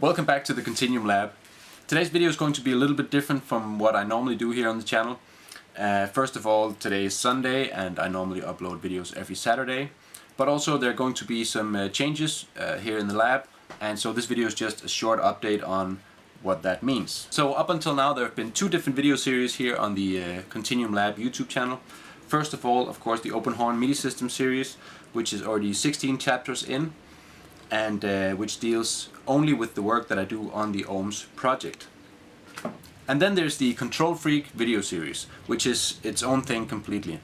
Welcome back to the KontinuumLAB. Today's video is going to be a little bit different from what I normally do here on the channel. First of all, today is Sunday and I normally upload videos every Saturday. But also there are going to be some changes here in the lab, and so this video is just a short update on what that means. So up until now there have been two different video series here on the KontinuumLAB YouTube channel. First of all, of course, the Open Horn MIDI system series, which is already 16 chapters in, and which deals only with the work that I do on the OHMS project. And then there's the Control Freak video series, which is its own thing completely.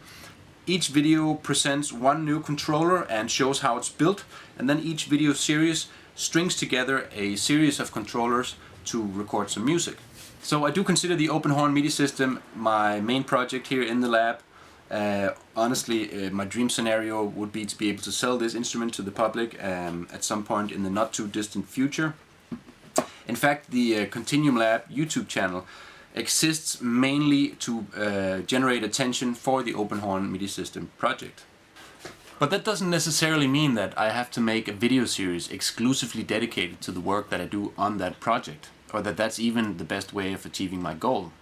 Each video presents one new controller and shows how it's built, and then each video series strings together a series of controllers to record some music. So I do consider the Open Horn MIDI system my main project here in the lab. Honestly, my dream scenario would be to be able to sell this instrument to the public at some point in the not too distant future. In fact, the KontinuumLAB YouTube channel exists mainly to generate attention for the Open Horn MIDI system project. But that doesn't necessarily mean that I have to make a video series exclusively dedicated to the work that I do on that project, or that that's even the best way of achieving my goal.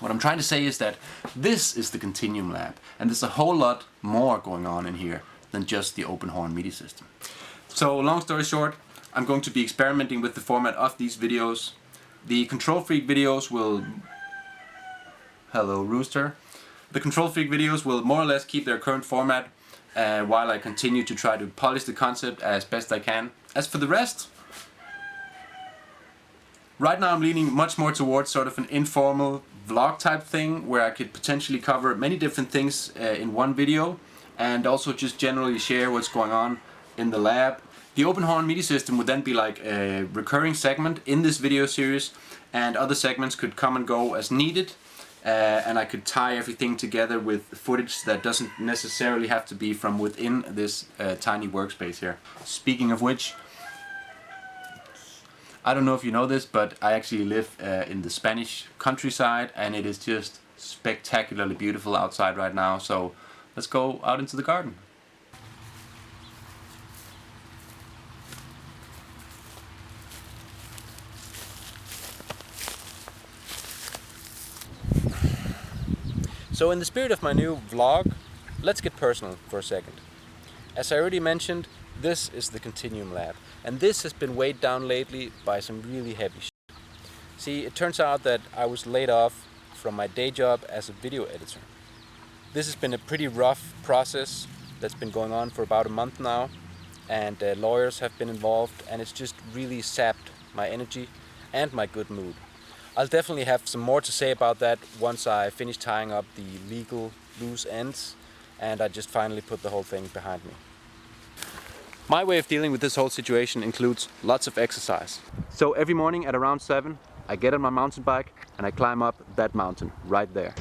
What I'm trying to say is that this is the KontinuumLAB, and there's a whole lot more going on in here than just the Open Horn MIDI system. So long story short, I'm going to be experimenting with the format of these videos. The Control Freak videos will... Hello Rooster. The Control Freak videos will more or less keep their current format while I continue to try to polish the concept as best I can. As for the rest, right now I'm leaning much more towards sort of an informal vlog type thing where I could potentially cover many different things in one video, and also just generally share what's going on in the lab. The Open Horn MIDI system would then be like a recurring segment in this video series, and other segments could come and go as needed, and I could tie everything together with footage that doesn't necessarily have to be from within this tiny workspace here. Speaking of which, I don't know if you know this, but I actually live in the Spanish countryside, and it is just spectacularly beautiful outside right now, so let's go out into the garden. So in the spirit of my new vlog, let's get personal for a second. As I already mentioned, this is the KontinuumLAB, and this has been weighed down lately by some really heavy shit. See, it turns out that I was laid off from my day job as a video editor. This has been a pretty rough process that's been going on for about a month now, and lawyers have been involved, and it's just really sapped my energy and my good mood. I'll definitely have some more to say about that once I finish tying up the legal loose ends and I just finally put the whole thing behind me. My way of dealing with this whole situation includes lots of exercise. So every morning at around 7, I get on my mountain bike and I climb up that mountain right there.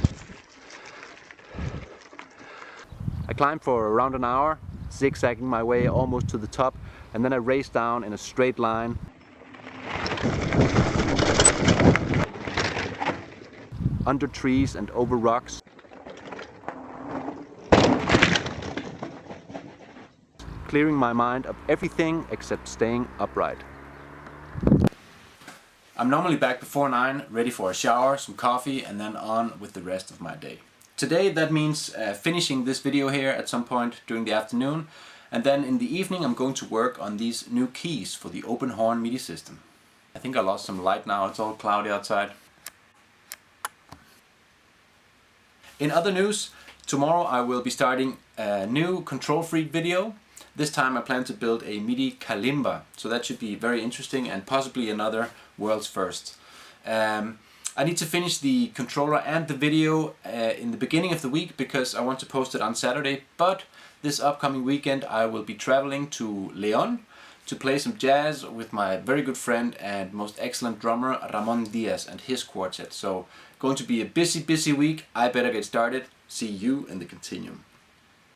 I climb for around an hour, zigzagging my way almost to the top, and then I race down in a straight line. Under trees and over rocks. Clearing my mind of everything except staying upright. I'm normally back before 9, ready for a shower, some coffee, and then on with the rest of my day. Today that means finishing this video here at some point during the afternoon, and then in the evening I'm going to work on these new keys for the Open Horn MIDI system. I think I lost some light now, it's all cloudy outside. In other news, tomorrow I will be starting a new Control Freak video. This time I plan to build a MIDI kalimba, so that should be very interesting and possibly another world's first. I need to finish the controller and the video in the beginning of the week because I want to post it on Saturday, but this upcoming weekend I will be traveling to León to play some jazz with my very good friend and most excellent drummer Ramon Diaz and his quartet. So going to be a busy week. I better get started. See you in the Continuum.